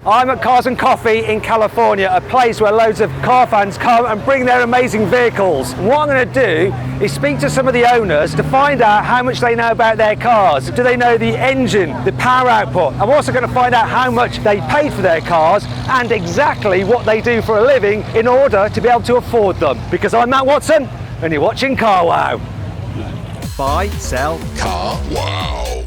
I'm at Cars and Coffee in California, a place where loads of car fans come and bring their amazing vehicles. What I'm going to do is speak to some of the owners to find out how much they know about their cars. Do they know the engine, the power output? I'm also going to find out how much they paid for their cars and exactly what they do for a living in order to be able to afford them. Because I'm Matt Watson and you're watching Car Wow. Buy, sell, Car Wow.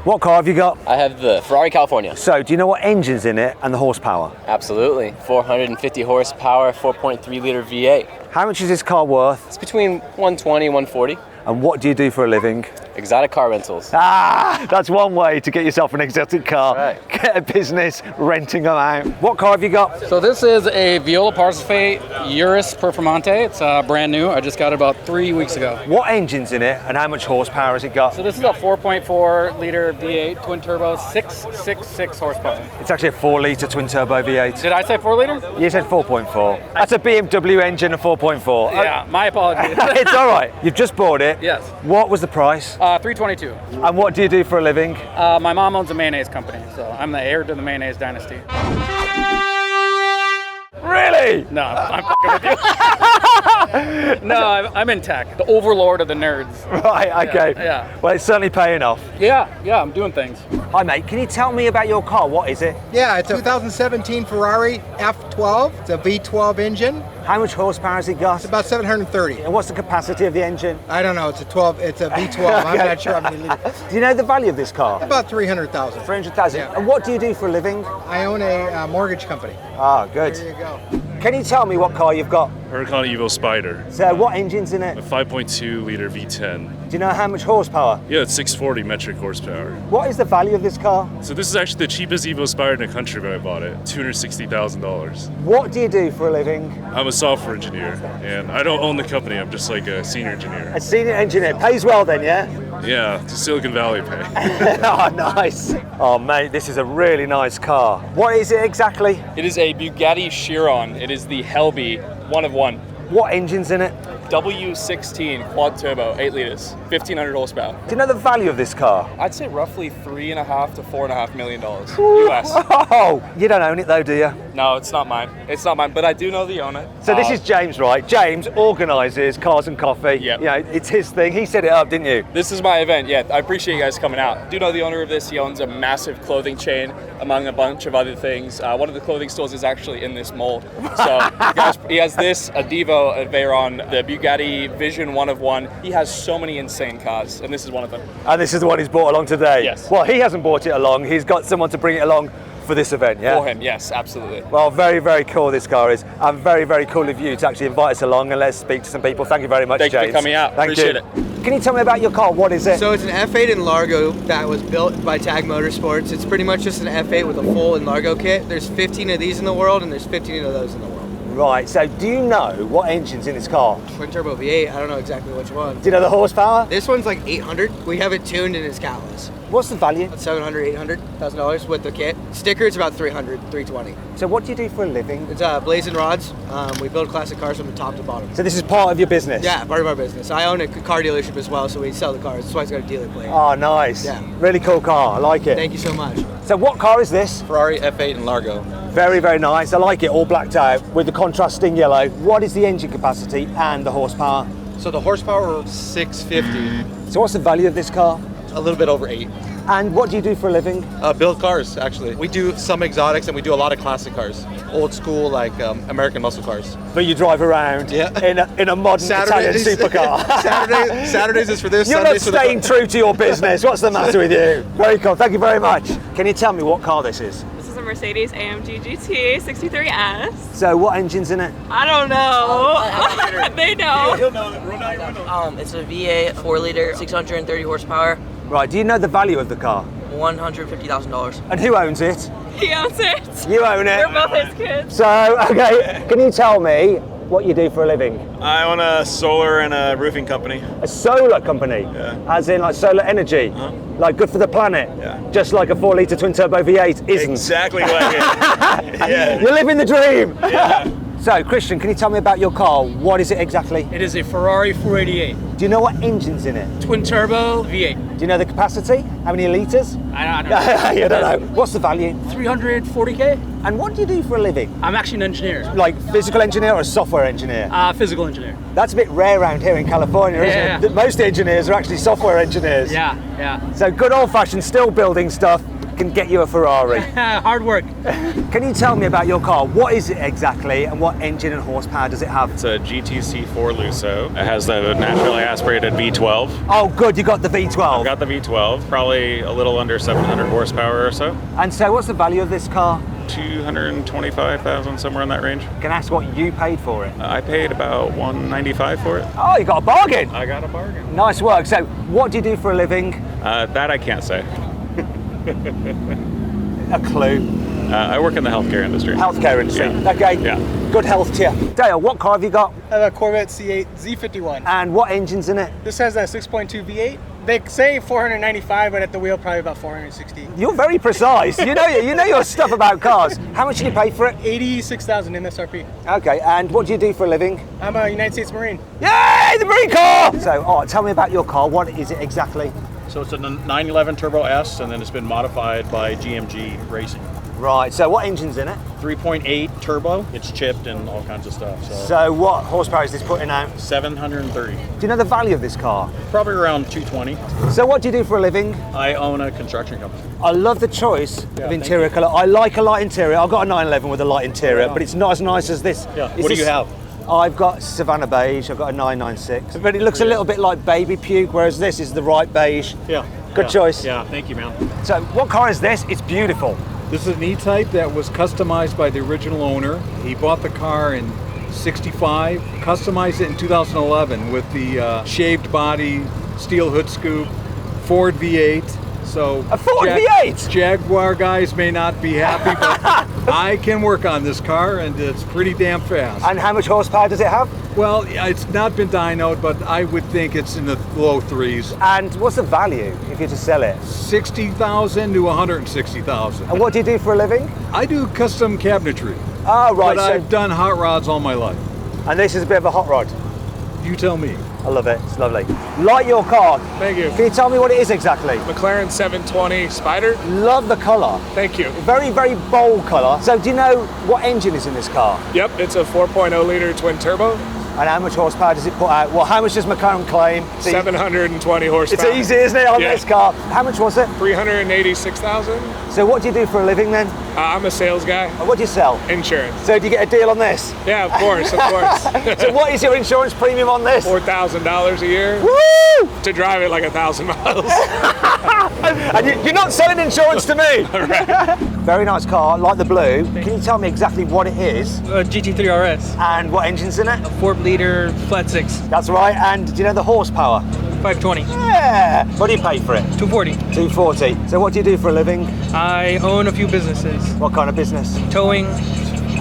What car have you got? I have the Ferrari California. So, do you know what engine's in it and the horsepower? Absolutely. 450 horsepower, 4.3 liter V8. How much is this car worth? It's between 120 and 140. And what do you do for a living? Exotic car rentals. Ah, that's one way to get yourself an exotic car. Right. Get a business renting them out. What car have you got? So this is a Viola Parsife Urus Performante. It's brand new. I just got it about 3 weeks ago. What engine's in it and how much horsepower has it got? So this is a 4.4 liter V8 twin turbo, 666 horsepower. It's actually a 4 litre twin turbo V8. Did I say 4 liter? You said 4.4. That's a BMW engine, a 4.4. Yeah, my apologies. It's all right. You've just bought it. Yes. What was the price? 322. And what do you do for a living? My mom owns a mayonnaise company, so I'm the heir to the mayonnaise dynasty. Really? No, I'm fucking with you. No, I'm in tech, the overlord of the nerds. Right, okay. Yeah. Well, it's certainly paying off. Yeah, I'm doing things. Hi, mate. Can you tell me about your car? What is it? Yeah, it's a 2017 Ferrari F12. It's a V12 engine. How much horsepower has it got? It's about 730. And what's the capacity of the engine? I don't know. It's a V12. I'm not sure how many liters. Do you know the value of this car? About 300,000. 300,000. Yeah. And what do you do for a living? I own a mortgage company. Ah, good. There you go. Can you tell me what car you've got? Huracan Evo Spider, So what engine's in it? a 5.2 liter V10. Do you know how much horsepower? Yeah, it's 640 metric horsepower. What is the value of this car? So this is actually the cheapest Evo Spider in the country when I bought it, $260,000. What do you do for a living? I'm a software engineer, and I don't own the company. I'm just like a senior engineer. A senior engineer. Pays well then, yeah? Yeah, it's a Silicon Valley pay. Oh, nice. Oh, mate, this is a really nice car. What is it exactly? It is a Bugatti Chiron. It is the Helby, one of one. What engine's in it? W16 quad turbo, 8 liters, 1,500 horsepower. Do you know the value of this car? I'd say roughly $3.5 to $4.5 million US. Oh, you don't own it though, do you? No, it's not mine. It's not mine, but I do know the owner. So this is James, right? James organises Cars and Coffee. Yep. You know, it's his thing. He set it up, didn't you? This is my event. Yeah, I appreciate you guys coming out. Do know the owner of this. He owns a massive clothing chain, among a bunch of other things. One of the clothing stores is actually in this mold. So guys, he has this, a Devo, a Veyron, the Bugatti Vision one of one. He has so many insane cars, and this is one of them. And this is the one he's brought along today? Yes. Well, he hasn't brought it along. He's got someone to bring it along for this event, yeah? For him, yes, absolutely. Well, very, very cool this car is. And very, very cool of you to actually invite us along and let's speak to some people. Thank you very much, Thank you James. for coming out. Thank Appreciate you. it. Can you tell me about your car? What is it? So it's an F8 in Largo that was built by Tag Motorsports. It's pretty much just an F8 with a full in Largo kit. There's 15 of these in the world, and there's 15 of those in the world. Right, so do you know what engine's in this car? Twin turbo V8. I don't know exactly which one. Do you know the horsepower? This one's like 800. We have it tuned and it's catalyst. What's the value? About $700, $800,000 with the kit. Sticker, it's about 300, 320. So what do you do for a living? It's blazing rods. We build classic cars from the top to bottom. So this is part of your business? Yeah, part of our business. I own a car dealership as well, so we sell the cars. That's why it's got a dealer plate. Oh, nice. Yeah. Really cool car. I like it. Thank you so much. So what car is this? Ferrari F8 in Largo. Very, very nice. I like it, all blacked out with the contrasting yellow. What is the engine capacity and the horsepower? So the horsepower 650, So what's the value of this car? a little bit over 8. And what do you do for a living? Build cars, actually. We do some exotics and we do a lot of classic cars. Old school, like American muscle cars. But you drive around in a modern Italian supercar. Saturdays is for this. You're not Sundays for the staying true to your business. What's the matter with you? Very cool. Thank you very much. Can you tell me what car this is? This is a Mercedes AMG GT 63S. So what engine's in it? I don't know. They know. It's a V8 4 liter, 630 horsepower, Right, do you know the value of the car? $150,000. And who owns it? He owns it. You own it. We're both his kids. So, okay, can you tell me what you do for a living? I own a solar and a roofing company. A solar company? Yeah. As in like solar energy? Like good for the planet? Yeah. Just like a 4 litre twin turbo V8 isn't? Exactly like it. Yeah. You're living the dream! Yeah. So, Christian, can you tell me about your car? What is it exactly? It is a Ferrari 488. Do you know what engine's in it? Twin turbo V8. Do you know the capacity? How many litres? I don't know. You don't know. What's the value? 340K. And what do you do for a living? I'm actually an engineer. Like physical engineer or a software engineer? Physical engineer. That's a bit rare around here in California, isn't it? Most engineers are actually software engineers. Yeah. So good old-fashioned still building stuff can get you a Ferrari. Hard work. Can you tell me about your car? What is it exactly and what engine and horsepower does it have? It's a GTC4 Lusso. It has the naturally aspirated V12. Oh good, you got the V12. I've got the V12, probably a little under 700 horsepower or so. And so what's the value of this car? 225,000, somewhere in that range. Can I ask what you paid for it? I paid about 195 for it. Oh, you got a bargain. I got a bargain. Nice work. So what do you do for a living? That I can't say. A clue. I work in the healthcare industry. Healthcare industry. Yeah. Okay. Yeah. Good health to you. Dale, what car have you got? I have a Corvette C8 Z51. And what engine's in it? This has a 6.2 V8. They say 495, but at the wheel probably about 460. You're very precise. You know your stuff about cars. How much did you pay for it? 86,000 MSRP. Okay, and what do you do for a living? I'm a United States Marine. Yay, the Marine Corps! So, tell me about your car. What is it exactly? So it's a 911 Turbo S, and then it's been modified by GMG Racing. Right, so what engine's in it? 3.8 turbo. It's chipped and all kinds of stuff. So what horsepower is this putting out? 730. Do you know the value of this car? Probably around 220. So what do you do for a living? I own a construction company. I love the choice of interior colour. I like a light interior. I've got a 911 with a light interior, but it's not as nice as this. Yeah. What do you have? I've got Savannah beige. I've got a 996, but it looks a little bit like baby puke, whereas this is the right beige. Yeah. Good choice. Yeah, thank you, man. So what car is this? It's beautiful. This is an E-Type that was customized by the original owner. He bought the car in '65, customized it in 2011 with the shaved body, steel hood scoop, Ford V8. So a Ford V8? Jaguar guys may not be happy, but I can work on this car and it's pretty damn fast. And how much horsepower does it have? Well, it's not been dynoed, but I would think it's in the low threes. And what's the value if you to sell it? 60,000 to 160,000. And what do you do for a living? I do custom cabinetry. Oh, right. But I've done hot rods all my life. And this is a bit of a hot rod? You tell me. I love it. It's lovely. Like your car. Thank you. Can you tell me what it is exactly? McLaren 720 Spider. Love the colour. Thank you. Very, very bold colour. So do you know what engine is in this car? Yep, it's a 4.0 liter twin turbo. And how much horsepower does it put out? Well, how much does McLaren claim? 720 horsepower. It's easy, isn't it, on this car? How much was it? 386,000. So what do you do for a living then? I'm a sales guy. What do you sell? Insurance. So do you get a deal on this? Yeah, of course, of course. So what is your insurance premium on this? $4,000 a year. Woo! To drive it like 1,000 miles. And you're not selling insurance to me. Right. Very nice car, like the blue. Can you tell me exactly what it is? GT3 RS. And what engine's in it? A 4-liter flat 6. That's right. And do you know the horsepower? 520. Yeah. What do you pay for it? 240. 240. So what do you do for a living? I own a few businesses. What kind of business? Towing,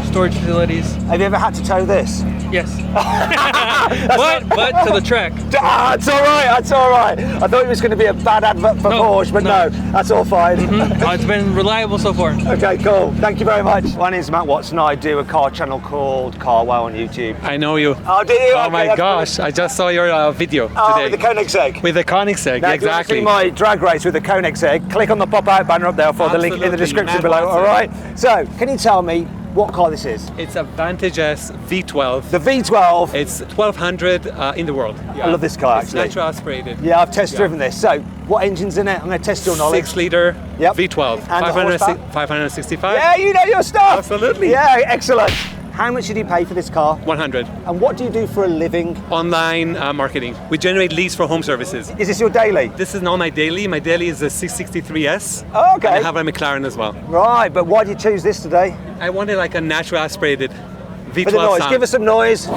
storage facilities. Have you ever had to tow this? Yes. but to the track. That's all right. That's all right. I thought it was going to be a bad advert for Porsche, but no, that's all fine. It's been reliable so far. Okay, cool. Thank you very much. My name's Matt Watson. I do a car channel called Car Wow on YouTube. I know you. Oh, do you? Oh okay, my gosh! I just saw your video today. With the Koenigsegg. With the Koenigsegg, now, exactly. If you want to see my drag race with the Koenigsegg, click on the pop-out banner up there for the link in the description below. All right. So, can you tell me what car this is? It's a Vantage S V12. The V12. It's 1200 in the world. I love this car, actually. It's natural aspirated. Yeah, I've test driven this. So, what engine's in it? I'm going to test your knowledge. 6-liter V12. And 565. Yeah, you know your stuff. Absolutely. Yeah, excellent. How much did you pay for this car? 100. And what do you do for a living? Online marketing. We generate leads for home services. Is this your daily? This is not my daily. My daily is a 663S. Oh, okay. And I have a McLaren as well. Right, but why did you choose this today? I wanted like a natural aspirated V12 For the noise, sound. give us some noise. Oh,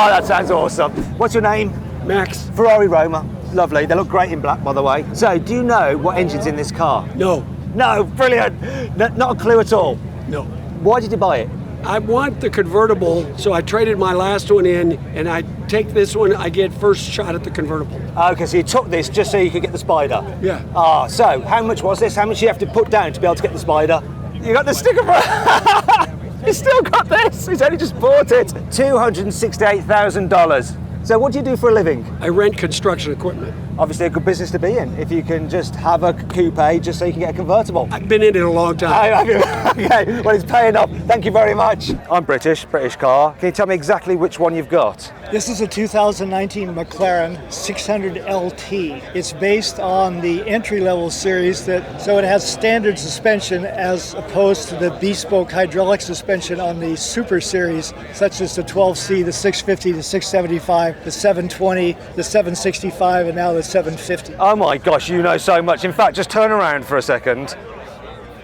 that sounds awesome. What's your name? Max. Ferrari Roma. Lovely. They look great in black, by the way. So, do you know what engine's in this car? No. No, brilliant. Not a clue at all. No. Why did you buy it? I want the convertible, so I traded my last one in, and I take this one, I get first shot at the convertible. Okay, so you took this just so you could get the Spider? Yeah. So how much was this? How much do you have to put down to be able to get the Spider? You got the sticker for it? He's still got this. He's only just bought it. $268,000. So what do you do for a living? I rent construction equipment. Obviously a good business to be in if you can just have a coupe just so you can get a convertible. I've been in it a long time. Okay, well it's paying off. Thank you very much. I'm British car. Can you tell me exactly which one you've got? This is a 2019 McLaren 600 LT. It's based on the entry-level series, so it has standard suspension as opposed to the bespoke hydraulic suspension on the Super Series, such as the 12C, the 650, the 675, the 720, the 765, and now the 750. Oh my gosh, you know so much. In fact, just turn around for a second.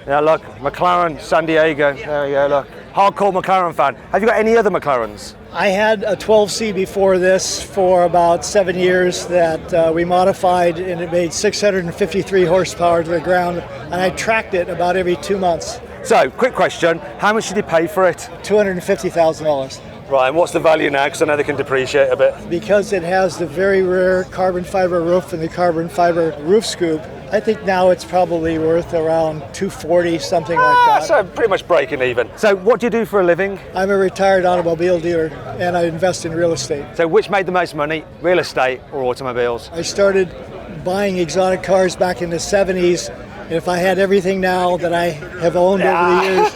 Yeah, look, McLaren, San Diego. There we go, look. Hardcore McLaren fan. Have you got any other McLarens? I had a 12C before this for about 7 years that we modified, and it made 653 horsepower to the ground, and I tracked it about every 2 months. So, quick question, how much did you pay for it? $250,000. Right, and what's the value now? Because I know they can depreciate a bit. Because it has the very rare carbon fiber roof and the carbon fiber roof scoop, I think now it's probably worth around $240, something like that. So pretty much breaking even. So what do you do for a living? I'm a retired automobile dealer and I invest in real estate. So which made the most money, real estate or automobiles? I started buying exotic cars back in the 70s. And if I had everything now that I have owned over the years,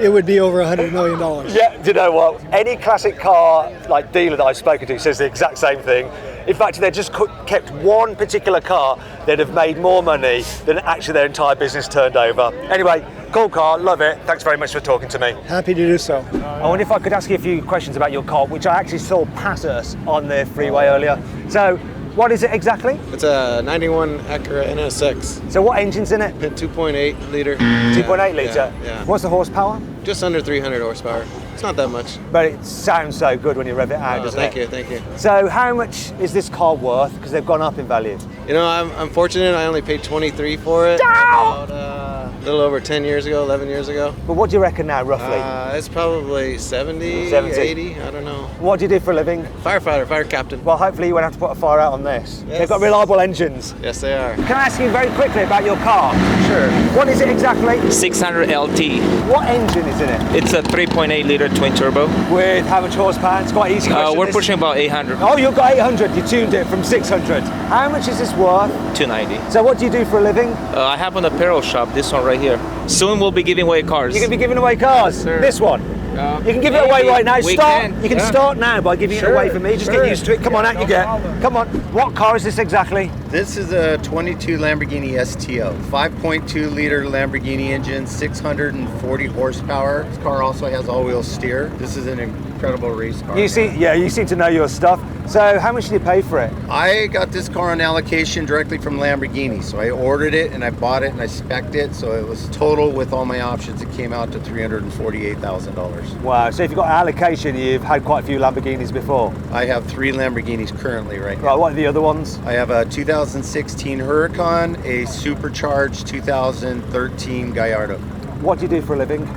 it would be over $100 million. Yeah, do you know what? Any classic car like dealer that I've spoken to says the exact same thing. In fact, if they just kept one particular car, they'd have made more money than actually their entire business turned over. Anyway, cool car, love it. Thanks very much for talking to me. Happy to do so. I wonder if I could ask you a few questions about your car, which I actually saw pass us on the freeway earlier. So, what is it exactly? It's a 91 Acura NSX. So what engine's in it? 2.8 liter. 2.8 litre? Yeah. What's the horsepower? Just under 300 horsepower. It's not that much. But it sounds so good when you rev it out, doesn't it? Thank you. So how much is this car worth? Because they've gone up in value. You know, I'm fortunate. I only paid $23 for it. About, a little over 10 years ago, 11 years ago. But what do you reckon now, roughly? It's probably 70, 80, I don't know. What do you do for a living? Firefighter, fire captain. Well, hopefully you won't have to put a fire out on this. Yes. They've got reliable engines. Yes, they are. Can I ask you very quickly about your car? Sure. What is it exactly? 600 LT. What engine is in it? It's a 3.8 liter twin turbo. With how much horsepower? It's quite easy question. We're pushing about 800. Oh, you've got 800. You tuned it from 600. How much is this worth? 290. So what do you do for a living? I have an apparel shop, this one right here. Soon we'll be giving away cars. You're going to be giving away cars? Yes, this one? You can give it away right now. You can start now by giving it away for me. Just get used to it. Come on, out you get. Come on. What car is this exactly? This is a 22 Lamborghini STO. 5.2 liter Lamborghini engine, 640 horsepower. This car also has all-wheel steer. This is an incredible race car. You seem to know your stuff. So how much did you pay for it? I got this car on allocation directly from Lamborghini. So I ordered it and I bought it and I spec'd it. So it was total with all my options. It came out to $348,000. Wow, so if you've got allocation, you've had quite a few Lamborghinis before. I have 3 Lamborghinis currently right now. Right, what are the other ones? I have a 2016 Huracan, a supercharged 2013 Gallardo. What do you do for a living?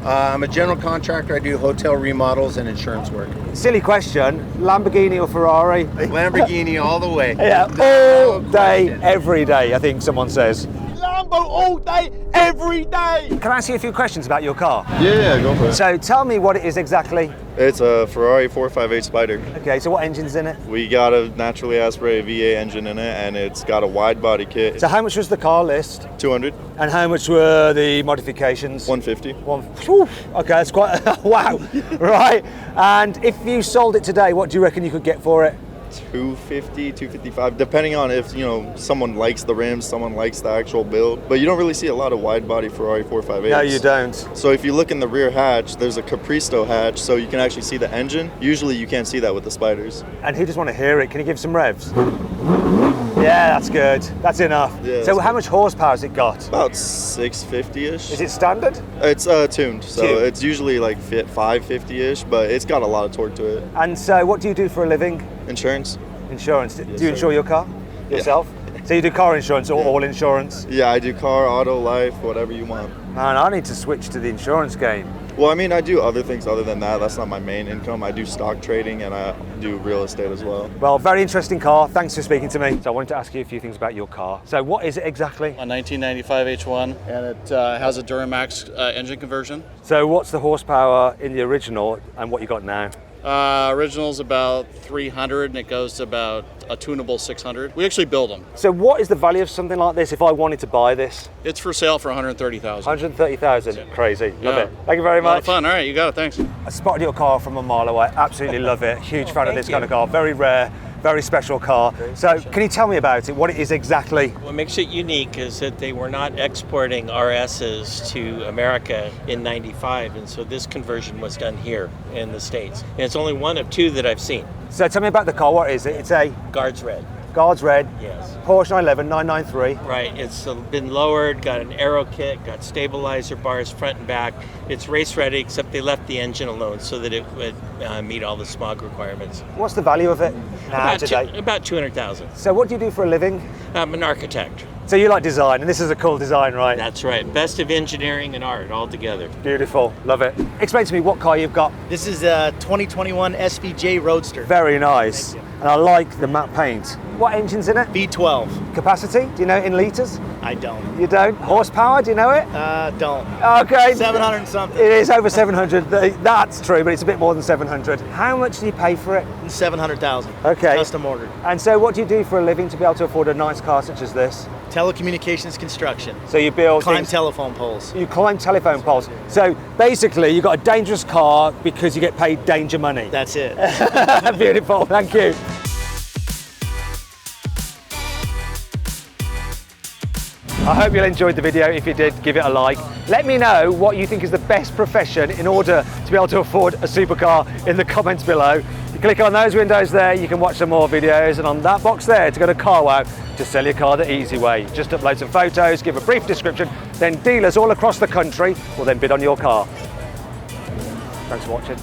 I'm a general contractor. I do hotel remodels and insurance work. Silly question, Lamborghini or Ferrari? Lamborghini all the way. Yeah, all day, every day, I think someone says. Lambo all day, every day. Can I ask you a few questions about your car? Yeah, go for it. So tell me what it is exactly. It's a Ferrari 458 Spider. Okay, so what engine's in it? We got a naturally aspirated V8 engine in it, and it's got a wide body kit. So how much was the car list? 200. And how much were the modifications? 150. Okay, that's quite, wow, right. And if you sold it today, what do you reckon you could get for it? 250, 255, depending on if, someone likes the rims, someone likes the actual build. But you don't really see a lot of wide body Ferrari 458s. No, you don't. So if you look in the rear hatch, there's a Capristo hatch, so you can actually see the engine. Usually you can't see that with the Spiders. And who just want to hear it? Can you give some revs? Yeah, that's good. That's enough. Yeah, so how much horsepower has it got? About 650-ish. Is it standard? It's tuned, so it's usually like 550-ish, but it's got a lot of torque to it. And so what do you do for a living? Insurance. Insurance. Do you insure your car yourself? Yeah. So you do car insurance or all insurance? Yeah, I do car, auto, life, whatever you want. Man, I need to switch to the insurance game. Well, I mean, I do other things other than that. That's not my main income. I do stock trading and I do real estate as well. Well, very interesting car. Thanks for speaking to me. So I wanted to ask you a few things about your car. So what is it exactly? A 1995 H1, and it has a Duramax engine conversion. So what's the horsepower in the original and what you got now? Original's about 300 and it goes to about a tunable 600. We actually build them. So what is the value of something like this if I wanted to buy this? It's for sale for 130,000. 130,000. Crazy. Love Yeah. it. Thank you very A lot much. of fun. All right, you got it. Thanks. I spotted your car from a mile away. Absolutely love it. Huge fan of this kind of car. Very rare. Very special car. So can you tell me about it, what it is exactly? What makes it unique is that they were not exporting RSs to America in '95, and so this conversion was done here in the States. And it's only one of two that I've seen. So tell me about the car, what is it? It's a Guards Red. Guards Red, Yes. Porsche 911 993. Right, it's been lowered, got an aero kit, got stabilizer bars front and back. It's race ready, except they left the engine alone so that it would meet all the smog requirements. What's the value of it now today? About 200,000. So what do you do for a living? I'm an architect. So you like design, and this is a cool design, right? That's right, best of engineering and art all together. Beautiful, love it. Explain to me what car you've got. This is a 2021 SVJ Roadster. Very nice. And I like the matte paint. What engine's in it? V12. Capacity, do you know it in litres? I don't. You don't? Horsepower, do you know it? Don't. Okay. 700 and something. It is over 700. That's true, but it's a bit more than 700. How much do you pay for it? 700,000. Okay. Custom ordered. And so what do you do for a living to be able to afford a nice car such as this? Telecommunications construction. So you build Climb things- telephone poles. You climb telephone poles. So basically you've got a dangerous car because you get paid danger money. That's it. Beautiful, thank you. I hope you enjoyed the video. If you did, give it a like. Let me know what you think is the best profession in order to be able to afford a supercar in the comments below. You click on those windows there, you can watch some more videos, and on that box there to go to CarWow to sell your car the easy way. Just upload some photos, give a brief description, then dealers all across the country will then bid on your car. Thanks for watching.